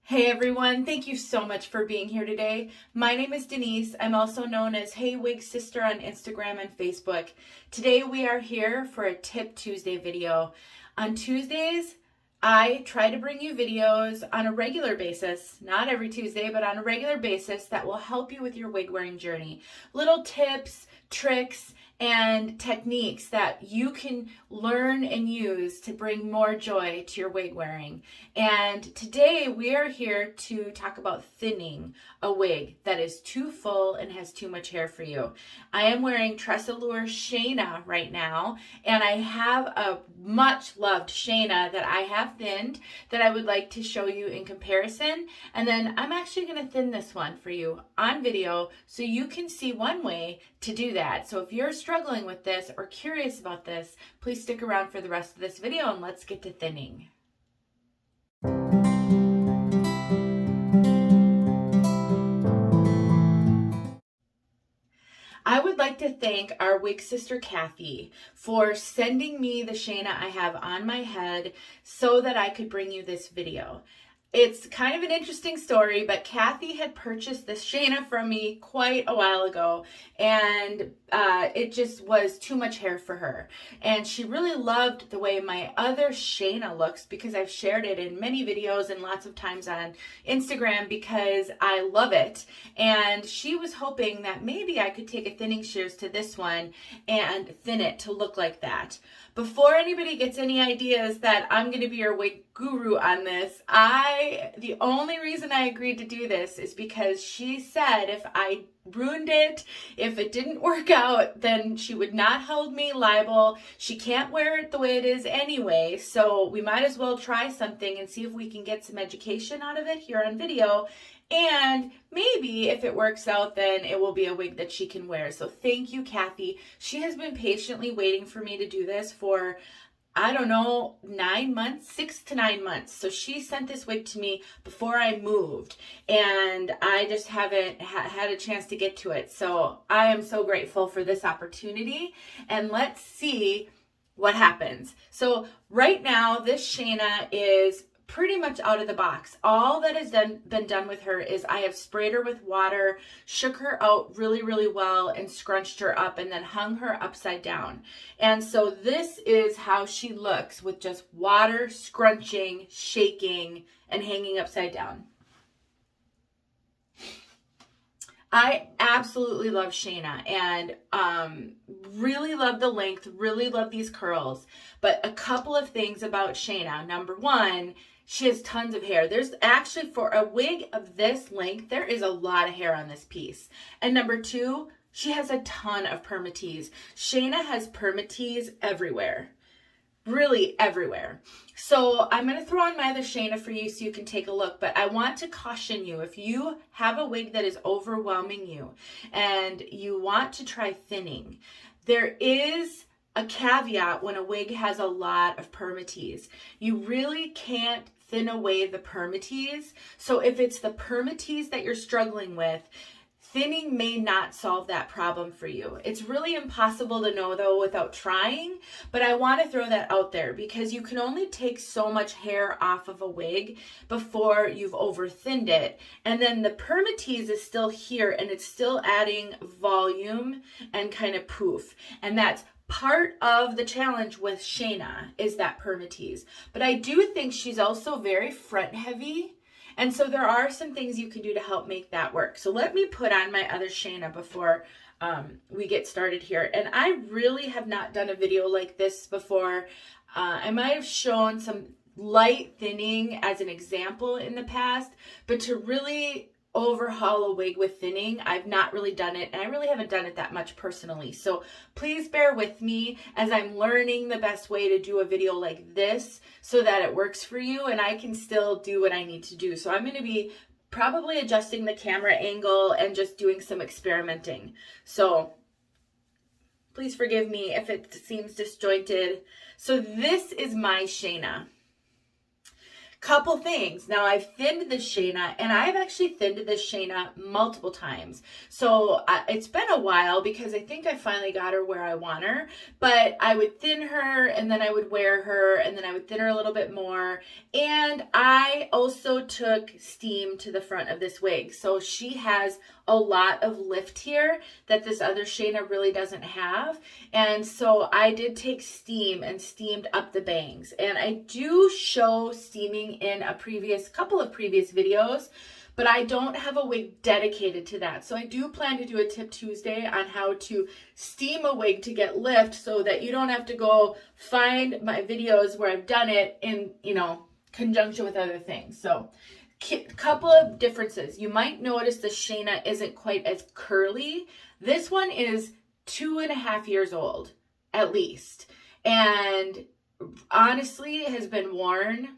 Hey everyone, thank you so much for being here today. My name is Denise. I'm also known as heywigsister on Instagram and Facebook. Today we are here for a Tip Tuesday video. On Tuesdays, I try to bring you videos on a regular basis, not every Tuesday, but on a regular basis that will help you with your wig wearing journey. Little tips, tricks, and techniques that you can learn and use to bring more joy to your wig wearing. And today we are here to talk about thinning a wig that is too full and has too much hair for you. I am wearing TressAllure Shayna right now, and I have a much loved Shayna that I have thinned that I would like to show you in comparison. And then I'm actually going to thin this one for you on video so you can see one way to do that. So if you're struggling with this or curious about this, please stick around for the rest of this video and let's get to thinning. I would like to thank our wig sister Kathy for sending me the Shayna I have on my head so that I could bring you this video. It's kind of an interesting story, but Kathy had purchased this Shayna from me quite a while ago, and it just was too much hair for her. And she really loved the way my other Shayna looks because I've shared it in many videos and lots of times on Instagram because I love it. And she was hoping that maybe I could take a thinning shears to this one and thin it to look like that. Before anybody gets any ideas that I'm going to be your wig guru on this, the only reason I agreed to do this is because she said if I ruined it, if it didn't work out, then she would not hold me liable. She can't wear it the way it is anyway, so we might as well try something and see if we can get some education out of it here on video. And maybe if it works out, then it will be a wig that she can wear. So thank you, Kathy. She has been patiently waiting for me to do this for, I don't know, 9 months, 6 to 9 months. So she sent this wig to me before I moved, and I just haven't had a chance to get to it. So I am so grateful for this opportunity, and let's see what happens. So right now, this Shayna is pretty much out of the box. All that has been done with her is I have sprayed her with water, shook her out really, really well, and scrunched her up, and then hung her upside down. And so this is how she looks with just water, scrunching, shaking, and hanging upside down. I absolutely love Shayna and really love the length, really love these curls. But a couple of things about Shayna. Number one, she has tons of hair. There's actually, for a wig of this length, there is a lot of hair on this piece. And number two, she has a ton of permatease. Shayna has permatease everywhere. Really everywhere. So I'm going to throw on my other Shayna for you so you can take a look, but I want to caution you, if you have a wig that is overwhelming you and you want to try thinning, there is a caveat when a wig has a lot of permatease. You really can't thin away the permatease. So if it's the permatease that you're struggling with, thinning may not solve that problem for you. It's really impossible to know though without trying, but I want to throw that out there because you can only take so much hair off of a wig before you've over thinned it. And then the permatease is still here and it's still adding volume and kind of poof. And that's part of the challenge with Shayna is that permatease. But I do think she's also very front heavy. And so there are some things you can do to help make that work. So let me put on my other Shayna before we get started here. And I really have not done a video like this before. I might have shown some light thinning as an example in the past, but to really overhaul a wig with thinning, I've not really done it, and I really haven't done it that much personally. So please bear with me as I'm learning the best way to do a video like this so that it works for you and I can still do what I need to do. So I'm going to be probably adjusting the camera angle and just doing some experimenting. So please forgive me if it seems disjointed. So this is my Shayna. couple things. Now I've thinned this Shayna, and I've actually thinned this Shayna multiple times. So it's been a while because I think I finally got her where I want her, but I would thin her and then I would wear her and then I would thin her a little bit more. And I also took steam to the front of this wig. So she has a lot of lift here that this other Shayna really doesn't have. And so I did take steam and steamed up the bangs. And I do show steaming in a couple of previous videos, but I don't have a wig dedicated to that. So I do plan to do a Tip Tuesday on how to steam a wig to get lift so that you don't have to go find my videos where I've done it in, conjunction with other things. So couple of differences. You might notice the Shayna isn't quite as curly. This one is 2.5 years old, at least. And honestly has been worn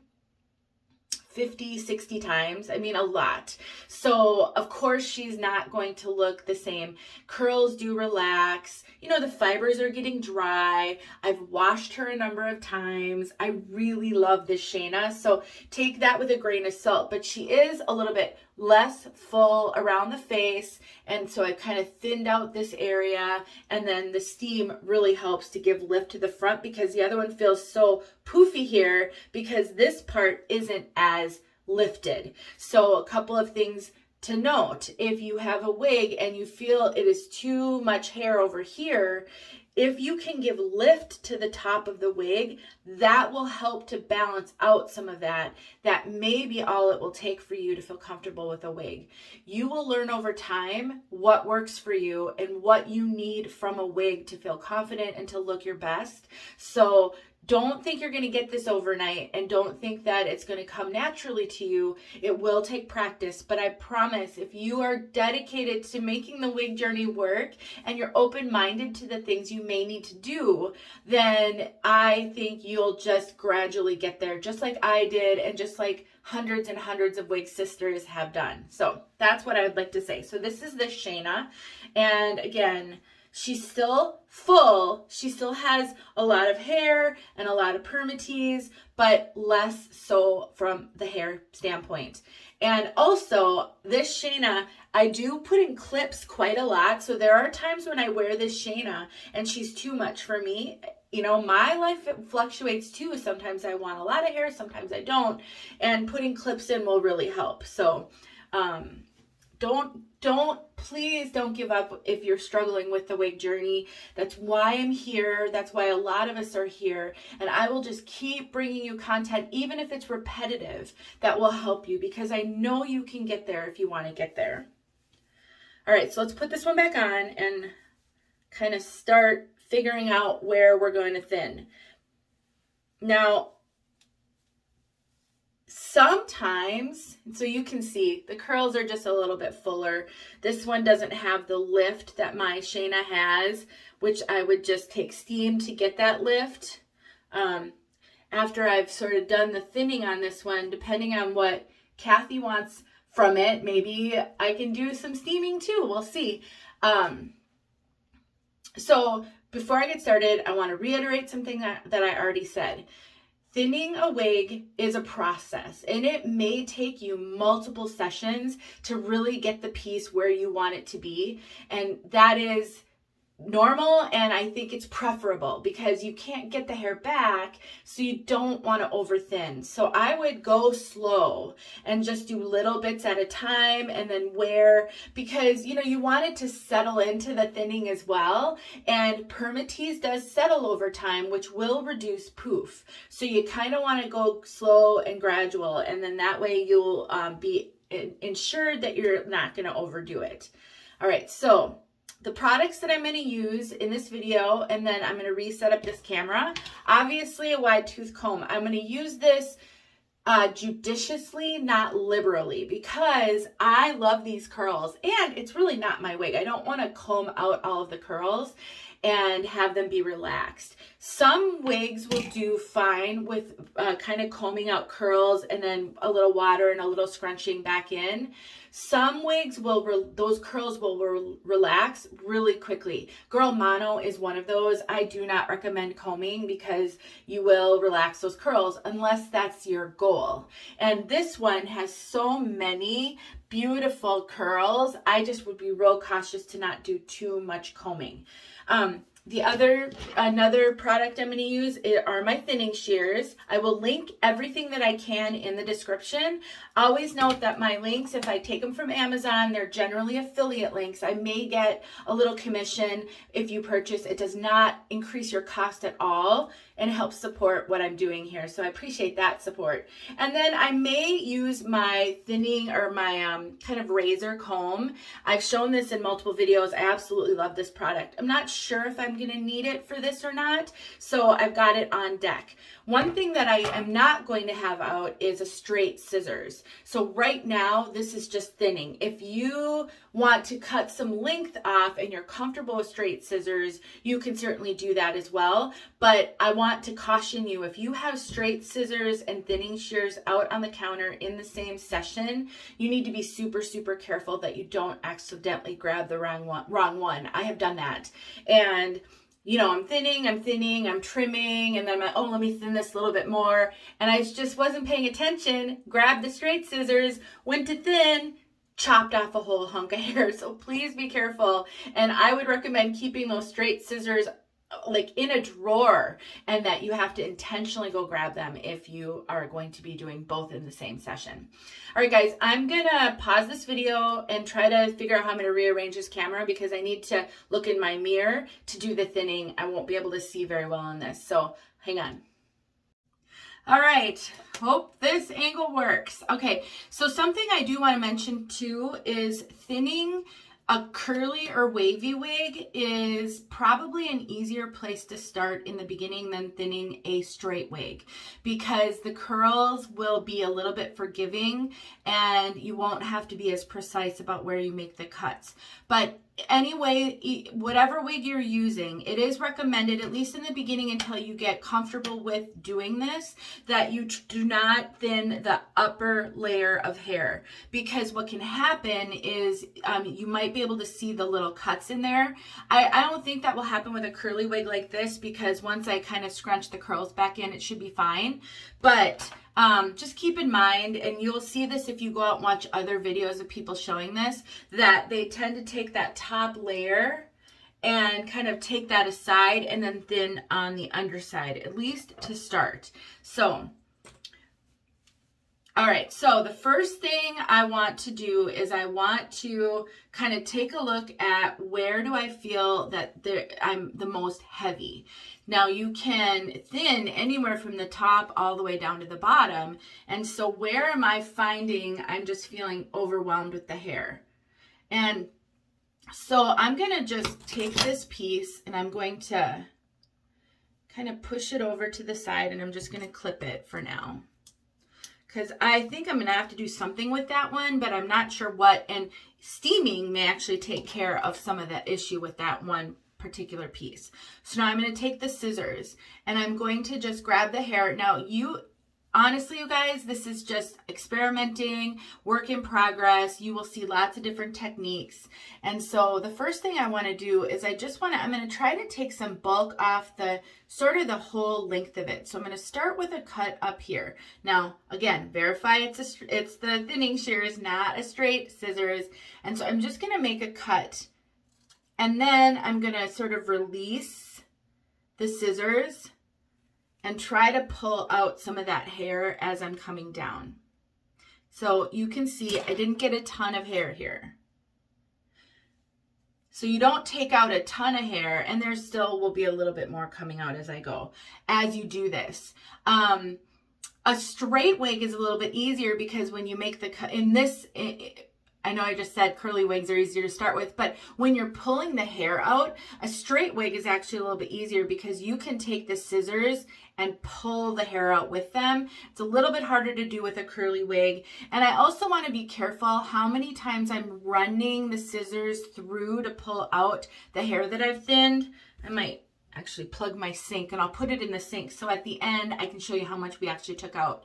50, 60 times. I mean, a lot. So of course she's not going to look the same. Curls do relax. The fibers are getting dry. I've washed her a number of times. I really love this Shayna. So take that with a grain of salt, but she is a little bit less full around the face. And so I kind of thinned out this area, and then the steam really helps to give lift to the front because the other one feels so poofy here because this part isn't as lifted. So a couple of things to note: if you have a wig and you feel it is too much hair over here, if you can give lift to the top of the wig, that will help to balance out some of that. That may be all it will take for you to feel comfortable with a wig. You will learn over time what works for you and what you need from a wig to feel confident and to look your best. So don't think you're going to get this overnight, and don't think that it's going to come naturally to you. It will take practice, but I promise if you are dedicated to making the wig journey work and you're open-minded to the things you may need to do, then I think you'll just gradually get there, just like I did and just like hundreds and hundreds of wig sisters have done. So that's what I would like to say. So this is the Shayna, and again, she's still full. She still has a lot of hair and a lot of permatease, but less so from the hair standpoint. And also, this Shayna, I do put in clips quite a lot. So there are times when I wear this Shayna and she's too much for me. My life fluctuates too. Sometimes I want a lot of hair, sometimes I don't. And putting clips in will really help. So, please don't give up if you're struggling with the wig journey. That's why I'm here. That's why a lot of us are here. And I will just keep bringing you content, even if it's repetitive, that will help you, because I know you can get there if you want to get there. All right, so let's put this one back on and kind of start figuring out where we're going to thin. Now, sometimes, so you can see the curls are just a little bit fuller. This one doesn't have the lift that my Shayna has, which I would just take steam to get that lift. After I've sort of done the thinning on this one, depending on what Kathy wants from it, maybe I can do some steaming too. We'll see. So before I get started, I want to reiterate something that I already said. Thinning a wig is a process, and it may take you multiple sessions to really get the piece where you want it to be. And that is normal, and I think it's preferable because you can't get the hair back, so you don't want to over thin. So I would go slow and just do little bits at a time and then wear, because you want it to settle into the thinning as well, and permatease does settle over time, which will reduce poof. So you kind of want to go slow and gradual, and then that way you'll be ensured that you're not going to overdo it. All right, so the products that I'm going to use in this video, and then I'm going to reset up this camera. Obviously, a wide tooth comb. I'm going to use this judiciously, not liberally, because I love these curls, and it's really not my wig. I don't want to comb out all of the curls. and have them be relaxed. Some wigs will do fine with kind of combing out curls and then a little water and a little scrunching back in. Some wigs those curls will relax really quickly. Girl Mono is one of those. I do not recommend combing because you will relax those curls unless that's your goal. And this one has so many beautiful curls. I just would be real cautious to not do too much combing. Another product I'm going to use are my thinning shears. I will link everything that I can in the description. Always note that my links, if I take them from Amazon, they're generally affiliate links. I may get a little commission if you purchase. It does not increase your cost at all and helps support what I'm doing here. So I appreciate that support. And then I may use my thinning or my kind of razor comb. I've shown this in multiple videos. I absolutely love this product. I'm not sure if I'm going to need it for this or not, so I've got it on deck. One thing that I am not going to have out is a straight scissors. So right now, this is just thinning. If you want to cut some length off and you're comfortable with straight scissors, you can certainly do that as well. But I want to caution you, if you have straight scissors and thinning shears out on the counter in the same session, you need to be super, super careful that you don't accidentally grab the wrong one. I have done that. And you know, I'm thinning, I'm trimming, and then I'm like, oh, let me thin this a little bit more. And I just wasn't paying attention, grabbed the straight scissors, went to thin, chopped off a whole hunk of hair. So please be careful. And I would recommend keeping those straight scissors like in a drawer, and that you have to intentionally go grab them if you are going to be doing both in the same session. All right, guys, I'm gonna pause this video and try to figure out how I'm gonna rearrange this camera because I need to look in my mirror to do the thinning. I won't be able to see very well on this, so hang on. All right, hope this angle works. Okay, so something I do want to mention too is thinning a curly or wavy wig is probably an easier place to start in the beginning than thinning a straight wig, because the curls will be a little bit forgiving and you won't have to be as precise about where you make the cuts. But anyway, whatever wig you're using, it is recommended, at least in the beginning until you get comfortable with doing this, that you do not thin the upper layer of hair, because what can happen is you might be able to see the little cuts in there. I don't think that will happen with a curly wig like this, because once I kind of scrunch the curls back in, it should be fine. But just keep in mind, and you'll see this if you go out and watch other videos of people showing this, that they tend to take that top layer and kind of take that aside and then thin on the underside, at least to start. So, all right, so the first thing I want to do is I want to kind of take a look at where do I feel that I'm the most heavy. Now you can thin anywhere from the top all the way down to the bottom. And so where am I finding I'm just feeling overwhelmed with the hair? And so I'm going to just take this piece and I'm going to kind of push it over to the side, and I'm just going to clip it for now, because I think I'm going to have to do something with that one, but I'm not sure what. And steaming may actually take care of some of the issue with that one particular piece. So now I'm going to take the scissors and I'm going to just grab the hair. Now honestly, you guys, this is just experimenting, work in progress. You will see lots of different techniques. And so the first thing I want to do is I'm going to try to take some bulk off the whole length of it. So I'm going to start with a cut up here. Now, again, verify it's the thinning shears, not a straight scissors. And so I'm just going to make a cut. And then I'm going to sort of release the scissors and try to pull out some of that hair as I'm coming down. So you can see I didn't get a ton of hair here. So you don't take out a ton of hair, and there still will be a little bit more coming out as I go, as you do this. A straight wig is a little bit easier because when you make the cut in this, I know I just said curly wigs are easier to start with, but when you're pulling the hair out, a straight wig is actually a little bit easier because you can take the scissors and pull the hair out with them. It's a little bit harder to do with a curly wig. And I also want to be careful how many times I'm running the scissors through to pull out the hair that I've thinned. I might actually plug my sink, and I'll put it in the sink so at the end I can show you how much we actually took out,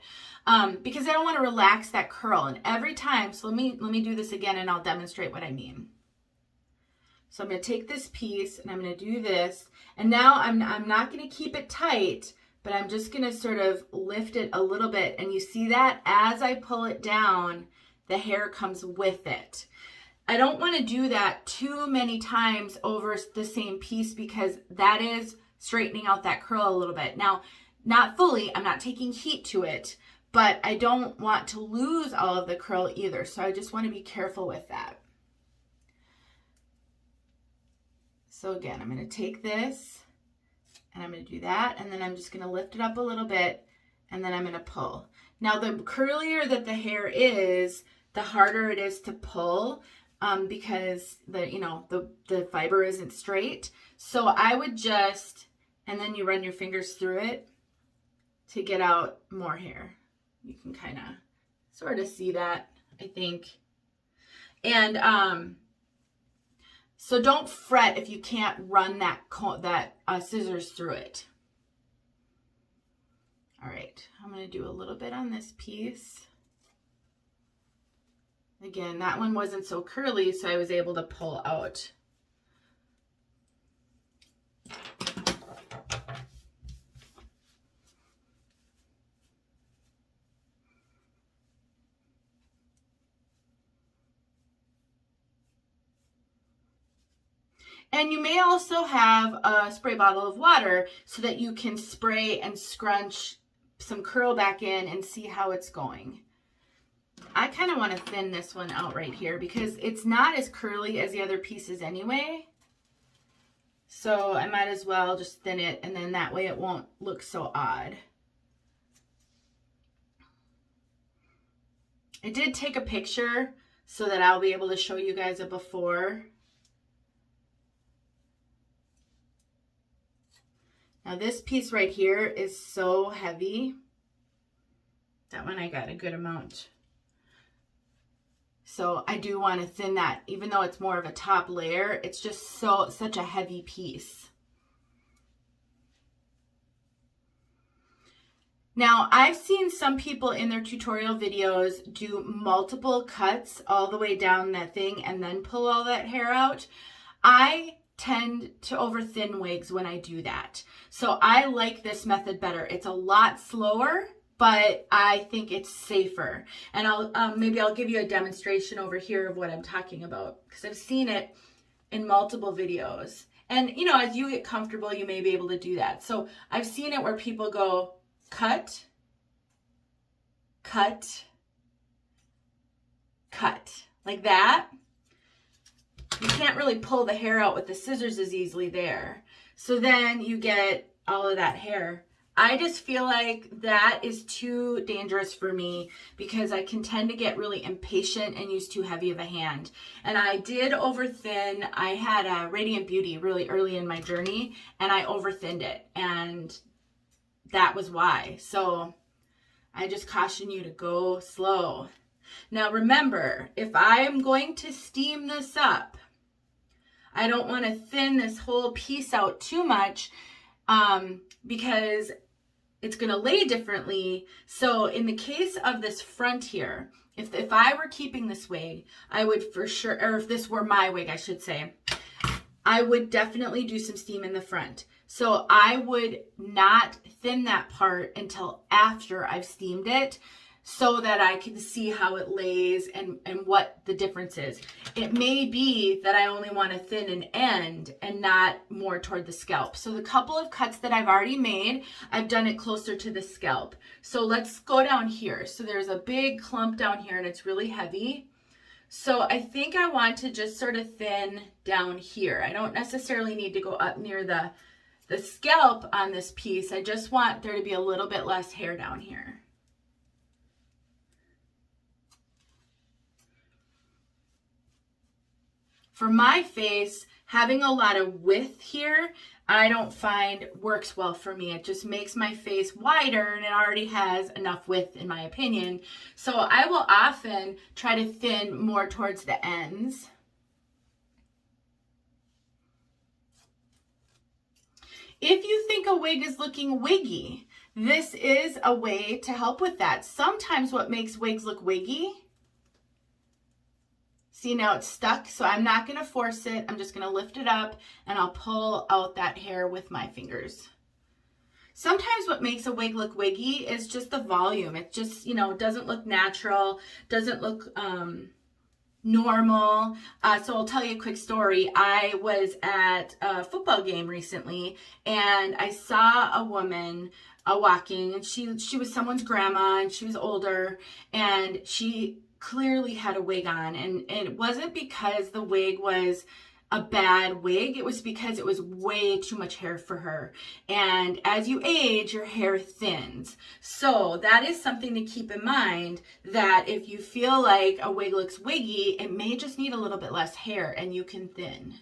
because I don't want to relax that curl. And every time, so let me do this again and I'll demonstrate what I mean. So I'm going to take this piece and I'm going to do this, and now I'm not going to keep it tight, but I'm just going to sort of lift it a little bit, and you see that as I pull it down, the hair comes with it. I don't want to do that too many times over the same piece, because that is straightening out that curl a little bit. Now, not fully, I'm not taking heat to it, but I don't want to lose all of the curl either. So I just want to be careful with that. So again, I'm going to take this and I'm going to do that, and then I'm just going to lift it up a little bit, and then I'm going to pull. Now, the curlier that the hair is, the harder it is to pull, because the fiber isn't straight. So I would just, and then you run your fingers through it to get out more hair. You can kind of sort of see that, I think. And so don't fret if you can't run that scissors through it. All right, I'm going to do a little bit on this piece. Again, that one wasn't so curly, so I was able to pull out. And you may also have a spray bottle of water so that you can spray and scrunch some curl back in and see how it's going. I kind of want to thin this one out right here because it's not as curly as the other pieces anyway. So I might as well just thin it, and then that way it won't look so odd. I did take a picture so that I'll be able to show you guys a before. Now this piece right here is so heavy. That one I got a good amount. So I do want to thin that, even though it's more of a top layer, it's just such a heavy piece. Now, I've seen some people in their tutorial videos do multiple cuts all the way down that thing and then pull all that hair out. I tend to over thin wigs when I do that. So I like this method better. It's a lot slower, but I think it's safer. And maybe I'll give you a demonstration over here of what I'm talking about, because I've seen it in multiple videos. And you know, as you get comfortable, you may be able to do that. So I've seen it where people go cut, cut, cut, like that. You can't really pull the hair out with the scissors as easily there. So then you get all of that hair. I just feel like that is too dangerous for me because I can tend to get really impatient and use too heavy of a hand. And I did over thin. I had a Radiant Beauty really early in my journey, and I over thinned it, and that was why. So I just caution you to go slow. Now remember, if I am going to steam this up, I don't want to thin this whole piece out too much, because it's going to lay differently. So in the case of this front here, if I were keeping this wig, I would for sure, or if this were my wig, I should say, I would definitely do some steam in the front. So I would not thin that part until after I've steamed it, so that I can see how it lays and what the difference is. It may be that I only want to thin an end and not more toward the scalp. So the couple of cuts that I've already made, I've done it closer to the scalp. So let's go down here. So there's a big clump down here and it's really heavy. So I think I want to just sort of thin down here. I don't necessarily need to go up near the scalp on this piece. I just want there to be a little bit less hair down here. For my face, having a lot of width here, I don't find works well for me. It just makes my face wider, and it already has enough width in my opinion. So I will often try to thin more towards the ends. If you think a wig is looking wiggy, this is a way to help with that. Sometimes what makes wigs look wiggy, see now it's stuck, so I'm not gonna force it. I'm just gonna lift it up and I'll pull out that hair with my fingers. Sometimes what makes a wig look wiggy is just the volume. It just, you know, doesn't look natural, doesn't look normal. So I'll tell you a quick story. I was at a football game recently and I saw a woman walking, and she was someone's grandma and she was older, and she clearly had a wig on, and it wasn't because the wig was a bad wig, it was because it was way too much hair for her. And as you age, your hair thins. So that is something to keep in mind, that if you feel like a wig looks wiggy, it may just need a little bit less hair and you can thin.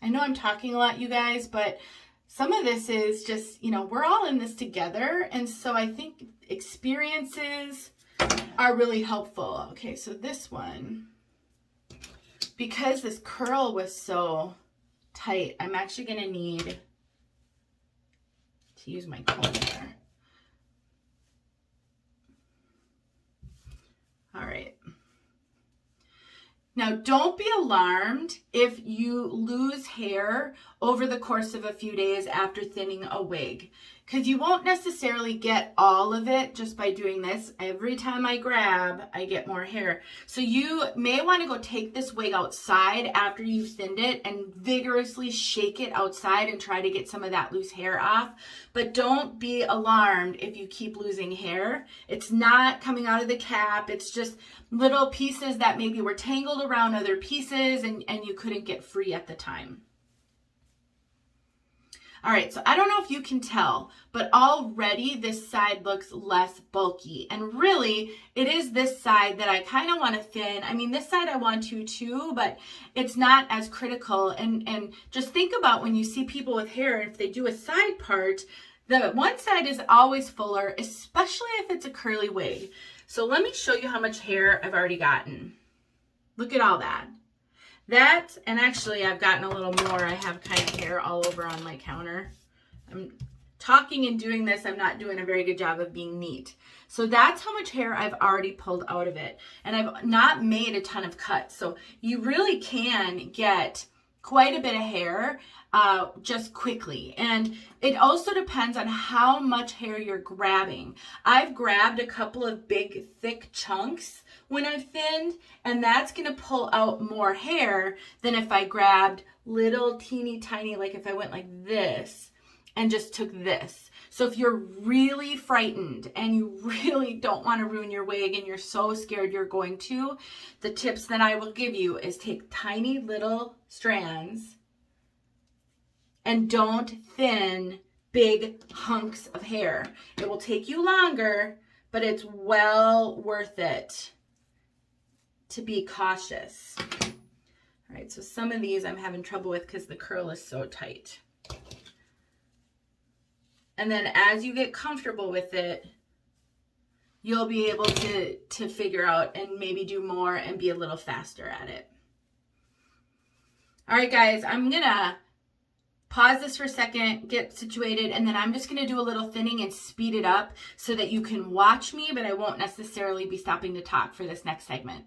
I know I'm talking a lot, you guys, but some of this is just, you know, we're all in this together. And so I think experiences are really helpful. Okay, so this one, because this curl was so tight, I'm actually going to need to use my comb there. All right. Now, don't be alarmed if you lose hair over the course of a few days after thinning a wig, because you won't necessarily get all of it just by doing this. Every time I grab, I get more hair. So you may want to go take this wig outside after you've thinned it and vigorously shake it outside and try to get some of that loose hair off. But don't be alarmed if you keep losing hair. It's not coming out of the cap. It's just little pieces that maybe were tangled around other pieces and you couldn't get free at the time. All right, so I don't know if you can tell, but already this side looks less bulky. And really, it is this side that I kind of want to thin. I mean, this side I want to too, but it's not as critical. And just think about when you see people with hair, if they do a side part, the one side is always fuller, especially if it's a curly wig. So let me show you how much hair I've already gotten. Look at all that. That, and actually I've gotten a little more. I have kind of hair all over on my counter. I'm talking and doing this, I'm not doing a very good job of being neat. So that's how much hair I've already pulled out of it. And I've not made a ton of cuts. So you really can get quite a bit of hair just quickly. And it also depends on how much hair you're grabbing. I've grabbed a couple of big thick chunks when I've thinned, and that's gonna pull out more hair than if I grabbed little teeny tiny, like if I went like this and just took this. So if you're really frightened and you really don't want to ruin your wig and you're so scared you're going to, the tips that I will give you is take tiny little strands and don't thin big hunks of hair. It will take you longer, but it's well worth it to be cautious. All right, so some of these I'm having trouble with because the curl is so tight. And then as you get comfortable with it, you'll be able to figure out and maybe do more and be a little faster at it. All right, guys, I'm gonna pause this for a second, get situated, and then I'm just gonna do a little thinning and speed it up so that you can watch me, but I won't necessarily be stopping to talk for this next segment.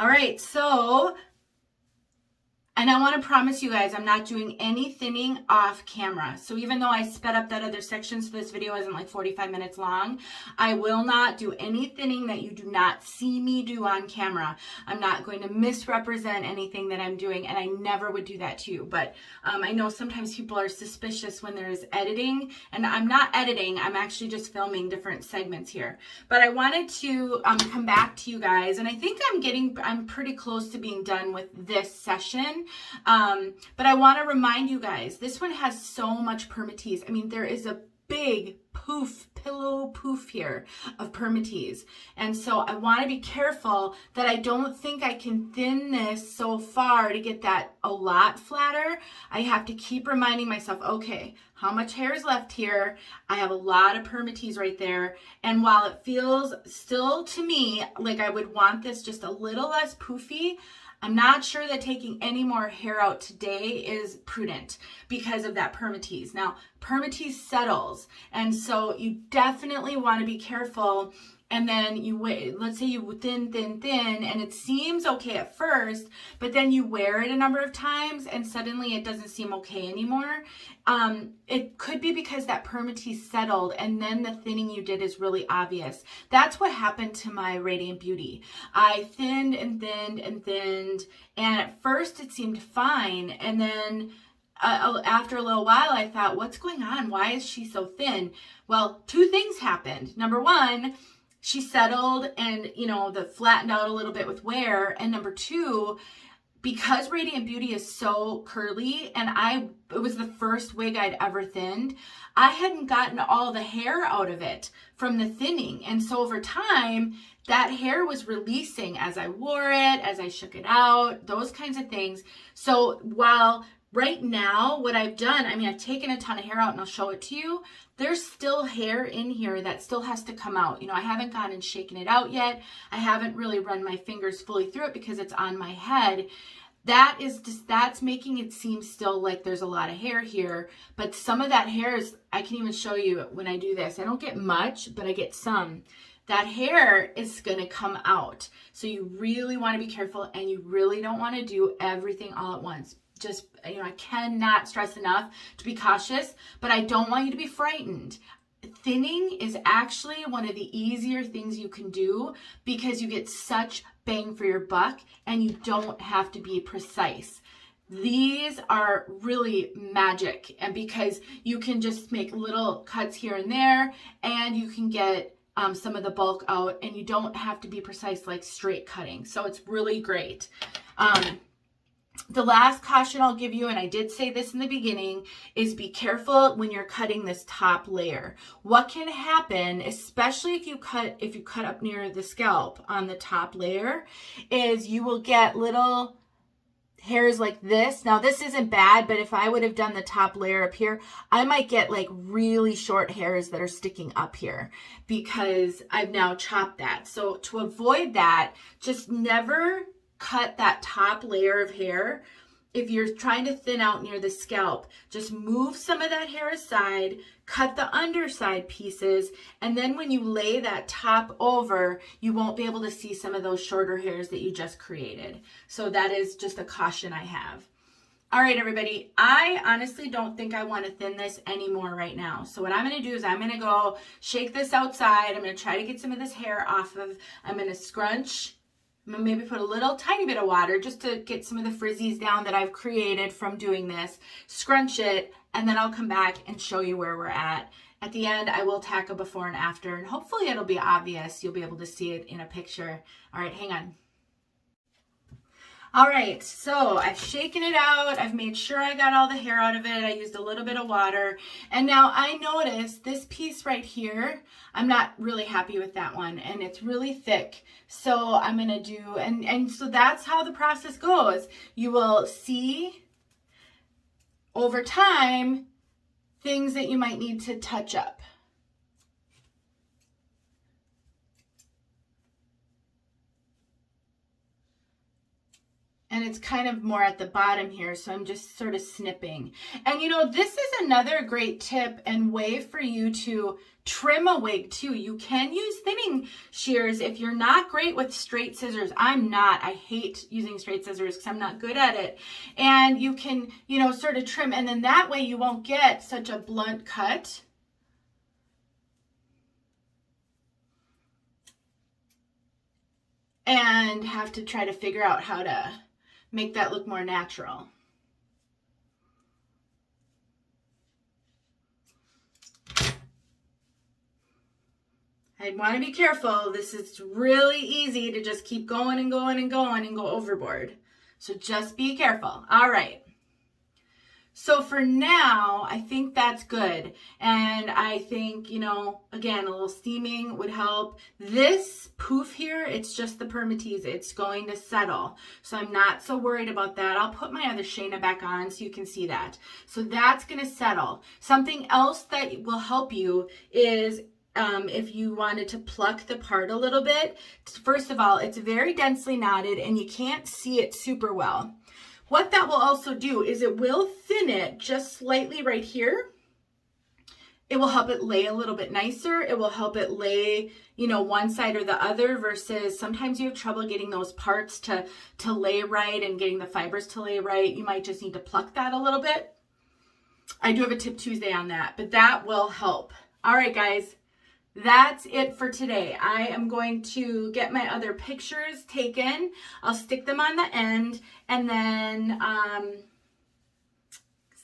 All right, so, and I want to promise you guys, I'm not doing any thinning off camera. So even though I sped up that other section so this video isn't like 45 minutes long, I will not do any thinning that you do not see me do on camera. I'm not going to misrepresent anything that I'm doing, and I never would do that to you. But I know sometimes people are suspicious when there's editing, and I'm not editing. I'm actually just filming different segments here. But I wanted to come back to you guys, and I think I'm pretty close to being done with this session. But I want to remind you guys, this one has so much permatease. I mean, there is a big pillow poof here of permatease. And so I want to be careful that I don't think I can thin this so far to get that a lot flatter. I have to keep reminding myself, okay, how much hair is left here? I have a lot of permatease right there. And while it feels still to me like I would want this just a little less poofy, I'm not sure that taking any more hair out today is prudent because of that permatease. Now, permatease settles, and so you definitely want to be careful. And then you wait, let's say you thin, and it seems okay at first, but then you wear it a number of times and suddenly it doesn't seem okay anymore. It could be because that permatease settled and then the thinning you did is really obvious. That's what happened to my Radiant Beauty. I thinned and thinned, and at first it seemed fine. And then after a little while, I thought, what's going on? Why is she so thin? Well, two things happened. Number one, she settled and, the flattened out a little bit with wear. And number two, because Radiant Beauty is so curly, and it was the first wig I'd ever thinned, I hadn't gotten all the hair out of it from the thinning. And so over time, that hair was releasing as I wore it, as I shook it out, those kinds of things. So while right now, what I've done, I've taken a ton of hair out and I'll show it to you. There's still hair in here that still has to come out. I haven't gone and shaken it out yet. I haven't really run my fingers fully through it because it's on my head. That's making it seem still like there's a lot of hair here. But some of that hair is, I can even show you when I do this. I don't get much, but I get some. That hair is going to come out. So you really want to be careful, and you really don't want to do everything all at once. Just, I cannot stress enough to be cautious, but I don't want you to be frightened. Thinning is actually one of the easier things you can do because you get such bang for your buck and you don't have to be precise. These are really magic, and because you can just make little cuts here and there, and you can get some of the bulk out, and you don't have to be precise like straight cutting. So it's really great. The last caution I'll give you, and I did say this in the beginning, is be careful when you're cutting this top layer. What can happen, especially if you cut up near the scalp on the top layer, is you will get little hairs like this. Now this isn't bad, but if I would have done the top layer up here, I might get like really short hairs that are sticking up here because I've now chopped that. So to avoid that, just never cut that top layer of hair. If you're trying to thin out near the scalp, just move some of that hair aside, cut the underside pieces, and then when you lay that top over, you won't be able to see some of those shorter hairs that you just created. So that is just a caution I have. All right, everybody, I honestly don't think I want to thin this anymore right now. So what I'm going to do is I'm going to go shake this outside. I'm going to try to get some of this hair off of, I'm going to scrunch. I'm going to maybe put a little tiny bit of water just to get some of the frizzies down that I've created from doing this. Scrunch it, and then I'll come back and show you where we're at. At the end, I will tack a before and after, and hopefully it'll be obvious. You'll be able to see it in a picture. All right, hang on. All right, so I've shaken it out. I've made sure I got all the hair out of it. I used a little bit of water. And now I noticed this piece right here, I'm not really happy with that one, and it's really thick. So I'm gonna do, and so that's how the process goes. You will see over time things that you might need to touch up. and it's kind of more at the bottom here, so I'm just sort of snipping. And you know, this is another great tip and way for you to trim a wig too. You can use thinning shears if you're not great with straight scissors. I'm not. I hate using straight scissors because I'm not good at it. And you can, you know, sort of trim, and then that way you won't get such a blunt cut. And have to try to figure out how to make that look more natural. I want to be careful. This is really easy to just keep going and going and going and go overboard. So just be careful. All right. So for now, I think that's good. And I think, you know, again, a little steaming would help. This poof here, it's just the permatease. It's going to settle. So I'm not so worried about that. I'll put my other Shayna back on so you can see that. So that's going to settle. Something else that will help you is if you wanted to pluck the part a little bit. First of all, it's very densely knotted and you can't see it super well. What that will also do is it will thin it just slightly right here. It will help it lay a little bit nicer. It will help it lay, you know, one side or the other, versus sometimes you have trouble getting those parts to lay right and getting the fibers to lay right. You might just need to pluck that a little bit. I do have a Tip Tuesday on that, but that will help. All right, guys. That's it for today. I am going to get my other pictures taken. I'll stick them on the end and then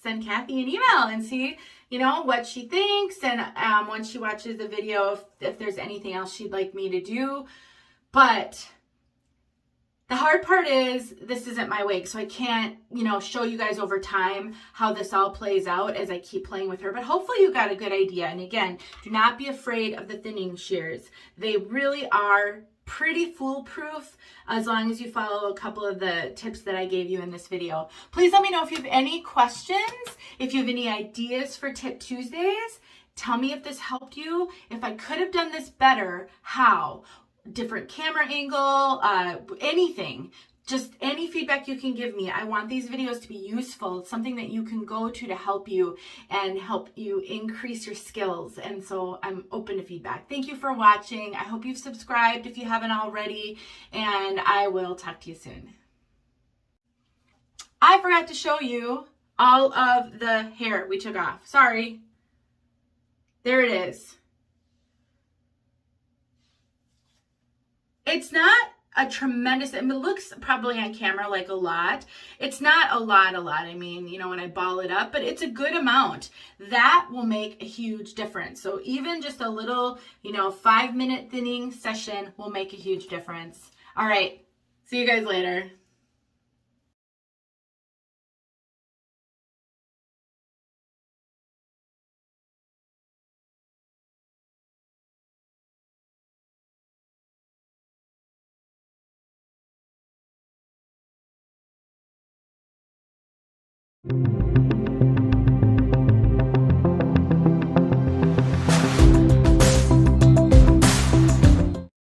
send Kathy an email and see, you know, what she thinks. And once she watches the video, if there's anything else she'd like me to do. But the hard part is this isn't my wig, so I can't, you know, show you guys over time how this all plays out as I keep playing with her. But hopefully you got a good idea. And again, do not be afraid of the thinning shears. They really are pretty foolproof as long as you follow a couple of the tips that I gave you in this video. Please let me know if you have any questions, if you have any ideas for Tip Tuesdays. Tell me if this helped you. If I could have done this better, how? Different camera angle, anything, just any feedback you can give me. I want these videos to be useful, something that you can go to help you and help you increase your skills. And so I'm open to feedback. Thank you for watching. I hope you've subscribed if you haven't already, and I will talk to you soon. I forgot to show you all of the hair we took off. Sorry. There it is. It's not a tremendous, I mean, it looks probably on camera like a lot. It's not a lot. I mean, you know, when I ball it up, but it's a good amount. That will make a huge difference. So even just a little, you know, 5-minute thinning session will make a huge difference. All right. See you guys later.